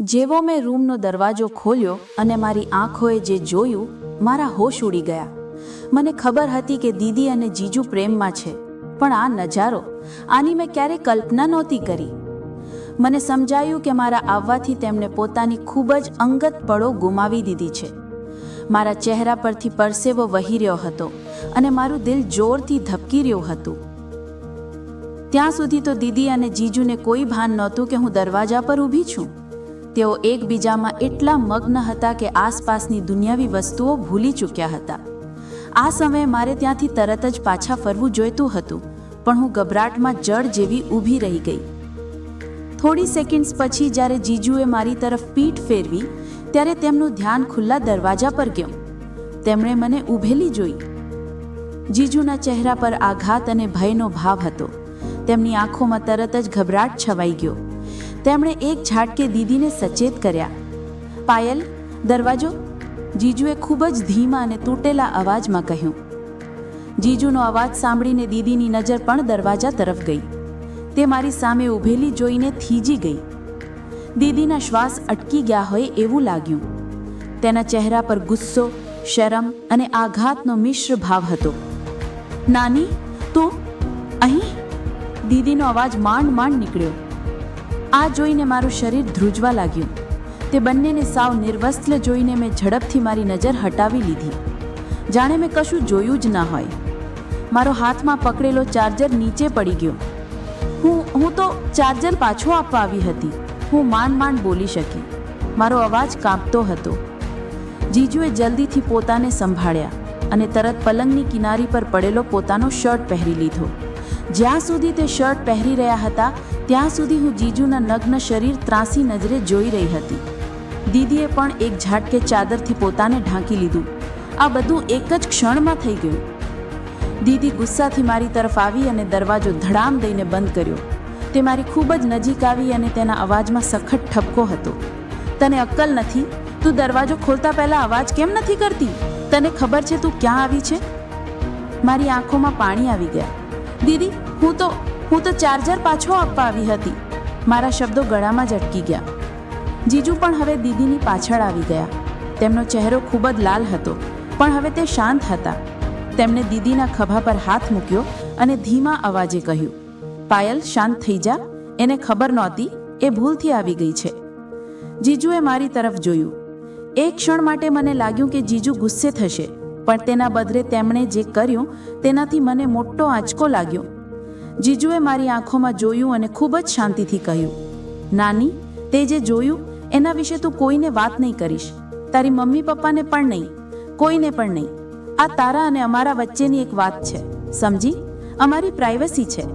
જેવો મેં રૂમનો દરવાજો ખોલ્યો અને મારી આંખોએ જે જોયું, મારા હોશ ઉડી ગયા. મને ખબર હતી કે દીદી અને જીજુ પ્રેમમાં છે, પણ આ નજારો, આની મેં ક્યારેય કલ્પના નહોતી કરી. મને સમજાયું કે મારા આવવાથી તેમણે પોતાની ખૂબ જ અંગત પળો ગુમાવી દીધી છે. મારા ચહેરા પરથી પરસેવો વહી રહ્યો હતો અને મારું દિલ જોરથી ધબકી રહ્યું હતું. ત્યાં સુધી તો દીદી અને જીજુને કોઈ ભાન નહોતું કે હું દરવાજા પર ઊભી છું. તેઓ એકબીજામાં એટલા મગ્ન હતા કે આસપાસની દુનિયાવી વસ્તુઓ ભૂલી ચૂક્યા હતા. આ સમયે મારે ત્યાંથી તરત જ પાછા ફરવું જોઈતું હતું, પણ હું ગભરાટમાં જળ જેવી ઊભી રહી ગઈ. થોડી સેકન્ડ્સ પછી જ્યારે જીજુએ મારી તરફ પીઠ ફેરવી, ત્યારે તેમનું ધ્યાન ખુલ્લા દરવાજા પર ગયું. તેમણે મને ઊભેલી જોઈ. જીજુના ચહેરા પર આઘાત અને ભયનો ભાવ હતો. તેમની આંખોમાં તરત જ ગભરાટ છવાઈ ગયો. તેમણે એક ઝાટકે દીદીને સચેત કર્યા. પાયલ, દરવાજો. જીજુએ ખૂબ જ ધીમા અને તૂટેલા અવાજમાં કહ્યું. જીજુનો અવાજ સાંભળીને દીદીની નજર પણ દરવાજા તરફ ગઈ. તે મારી સામે ઊભેલી જોઈને થીજી ગઈ. દીદીના શ્વાસ અટકી ગયા હોય એવું લાગ્યું. તેના ચહેરા પર ગુસ્સો, શરમ અને આઘાતનો મિશ્ર ભાવ હતો. નાની, તું અહીં? દીદીનો અવાજ માંડ માંડ નીકળ્યો. આ જોઈને મારું શરીર ધ્રુજવા લાગ્યું. તે બંનેને સાવ નિર્વસ્ત્ર જોઈને મેં ઝડપથી મારી નજર હટાવી લીધી, જાણે મેં કશું જોયું જ ના હોય. મારો હાથમાં પકડેલો ચાર્જર નીચે પડી ગયો. હું તો ચાર્જર પાછો આપવા આવી હતી. હું માંડ માંડ બોલી શકી. મારો અવાજ કાંપતો હતો. જીજુએ જલ્દીથી પોતાને સંભાળ્યા અને તરત પલંગની કિનારી પર પડેલો પોતાનો શર્ટ પહેરી લીધો. જ્યાં સુધી તે શર્ટ પહેરી રહ્યા હતા, ત્યાં સુધી હું જીજુના નગ્ન શરીર ત્રાંસી નજરે જોઈ રહી હતી. દીદીએ પણ એક ઝાટકે ચાદરથી પોતાને ઢાંકી લીધું. આ બધું એક જ ક્ષણમાં થઈ ગયું. દીદી ગુસ્સાથી મારી તરફ આવી અને દરવાજો ધડામ દઈને બંધ કર્યો. તે મારી ખૂબ જ નજીક આવી અને તેના અવાજમાં સખત ઠપકો હતો. તને અક્કલ નથી? તું દરવાજો ખોલતા પહેલા અવાજ કેમ નથી કરતી? તને ખબર છે તું ક્યાં આવી છે? મારી આંખોમાં પાણી આવી ગયા. દીદી, હું તો ચાર્જર પાછો આપવા આવી હતી. મારા શબ્દો ગળામાં જ અટકી ગયા. જીજુ પણ હવે દીદીની પાછળ આવી ગયા. તેમનો ચહેરો ખૂબ જ લાલ હતો, પણ હવે તે શાંત હતા. તેમણે દીદીના ખભા પર હાથ મૂક્યો અને ધીમા અવાજે કહ્યું, પાયલ, શાંત થઈ જા. એને ખબર નહોતી, એ ભૂલથી આવી ગઈ છે. જીજુએ મારી તરફ જોયું. એક ક્ષણ માટે મને લાગ્યું કે જીજુ ગુસ્સે થશે, પણ તેના બદલે તેમણે જે કર્યું તેનાથી મને મોટો આંચકો લાગ્યો. જીજુએ મારી આંખોમાં જોયું અને ખૂબ જ શાંતિથી કહ્યું, નાની, તે જે જોયું એના વિશે તું કોઈને વાત નહીં કરીશ. તારી મમ્મી પપ્પાને પણ નહીં, કોઈને પણ નહીં. આ તારા અને અમારા વચ્ચેની એક વાત છે, સમજી? અમારી પ્રાઇવસી છે.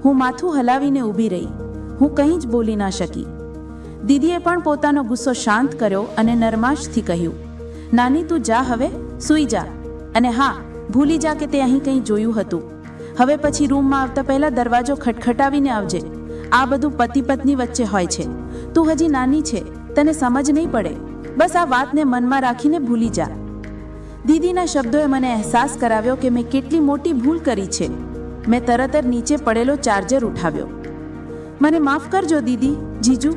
હું માથું હલાવીને ઊભી રહી. હું કંઈ જ બોલી ના શકી. દીદીએ પણ પોતાનો ગુસ્સો શાંત કર્યો અને નરમાશથી કહ્યું, નાની, તું જા, હવે સૂઈ જા. અને હા, ભૂલી જા કે તે અહીં કંઈ જોયું હતું. હવે પછી રૂમમાં આવતા પહેલા દરવાજો ખટખટાવીને આવજે. આ બધું પતિ પત્ની વચ્ચે હોય છે. તું હજી નાની છે, તને સમજ નહીં પડે. બસ આ વાતને મનમાં રાખીને ભૂલી જા. દીદીના શબ્દોએ મને અહેસાસ કરાવ્યો કે મેં કેટલી મોટી ભૂલ કરી છે. મેં તરત જ નીચે પડેલો ચાર્જર ઉઠાવ્યો. મને માફ કરજો દીદી, જીજુ,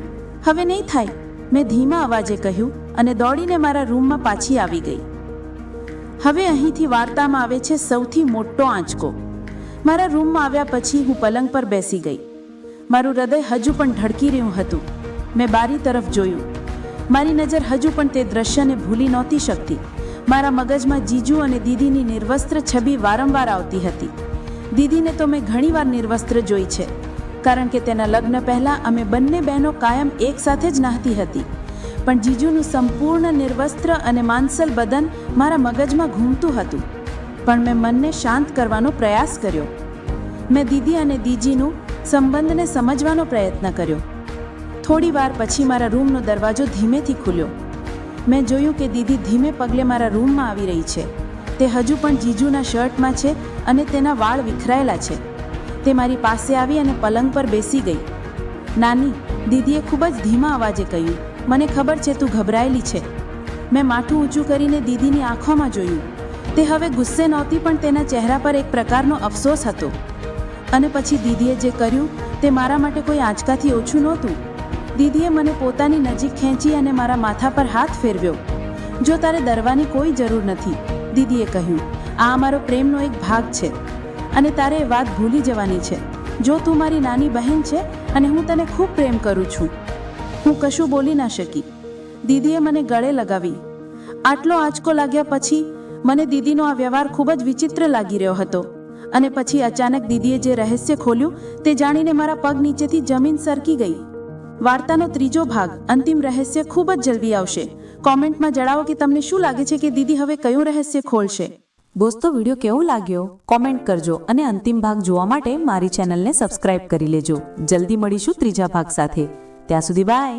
હવે નહીં થાય, મેં ધીમા અવાજે કહ્યું અને દોડીને મારા રૂમમાં પાછી આવી ગઈ. હવે અહીંથી વાર્તામાં આવે છે સૌથી મોટો આંચકો. મારા રૂમમાં આવ્યા પછી હું પલંગ પર બેસી ગઈ. મારું હૃદય હજુ પણ ધડકી રહ્યું હતું. મેં બારી તરફ જોયું. મારી નજર હજુ પણ તે દ્રશ્યને ભૂલી નહોતી શકતી. મારા મગજમાં જીજુ અને દીદીની નિર્વસ્ત્ર છબી વારંવાર આવતી હતી. દીદીને તો મેં ઘણીવાર નિર્વસ્ત્ર જોઈ છે, કારણ કે તેના લગ્ન પહેલાં અમે બંને બહેનો કાયમ એક સાથે જ નહાતી હતી. પણ જીજુનું સંપૂર્ણ નિર્વસ્ત્ર અને માનસલ બદન મારા મગજમાં ઘૂમતું હતું. પણ મેં મનને શાંત કરવાનો પ્રયાસ કર્યો. મેં દીદી અને દીજીનું સંબંધને સમજવાનો પ્રયત્ન કર્યો. થોડી વાર પછી મારા રૂમનો દરવાજો ધીમેથી ખુલ્યો. મેં જોયું કે દીદી ધીમે પગલે મારા રૂમમાં આવી રહી છે. તે હજુ પણ જીજુના શર્ટમાં છે અને તેના વાળ વિખરાયેલા છે. તે મારી પાસે આવી અને પલંગ પર બેસી ગઈ. નાની, દીદીએ ખૂબ જ ધીમા અવાજે કહ્યું, મને ખબર છે તું ગભરાયેલી છે. મેં માથું ઊંચું કરીને દીદીની આંખોમાં જોયું. તે હવે ગુસ્સે નહોતી, પણ તેના ચહેરા પર એક પ્રકારનો અફસોસ હતો. અને પછી દીદીએ જે કર્યું તે મારા માટે કોઈ આંચકાથી ઓછું નહોતું. દીદીએ મને પોતાની નજીક ખેંચી અને મારા માથા પર હાથ ફેરવ્યો. જો તારે ડરવાની કોઈ જરૂર નથી, દીદીએ કહ્યું. આ અમારો પ્રેમનો એક ભાગ છે અને તારે એ વાત ભૂલી જવાની છે. જો તું મારી નાની બહેન છે અને હું તને ખૂબ પ્રેમ કરું છું. હું કશું બોલી ના શકી. દીદીએ મને ગળે લગાવી. આટલો આંચકો લાગ્યા પછી મને દીદીનો આ વ્યવહાર ખૂબ જ વિચિત્ર લાગી રહ્યો હતો. અને પછી અચાનક દીદીએ જે રહસ્ય ખોલ્યું તે જાણીને મારા પગ નીચેથી જમીન સરકી ગઈ. વાર્તાનો ત્રીજો ભાગ, અંતિમ રહસ્ય ખૂબ જ જલ્દી આવશે. કોમેન્ટમાં જણાવો કે તમને શું લાગે છે કે દીદી હવે કયું રહસ્ય ખોલશે. દોસ્તો, વિડીયો કેવો લાગ્યો કોમેન્ટ કરજો અને અંતિમ ભાગ જોવા માટે મારી ચેનલને સબસ્ક્રાઇબ કરી લેજો. જલ્દી મળીશું ત્રીજા ભાગ સાથે. ત્યાં સુધી બાય.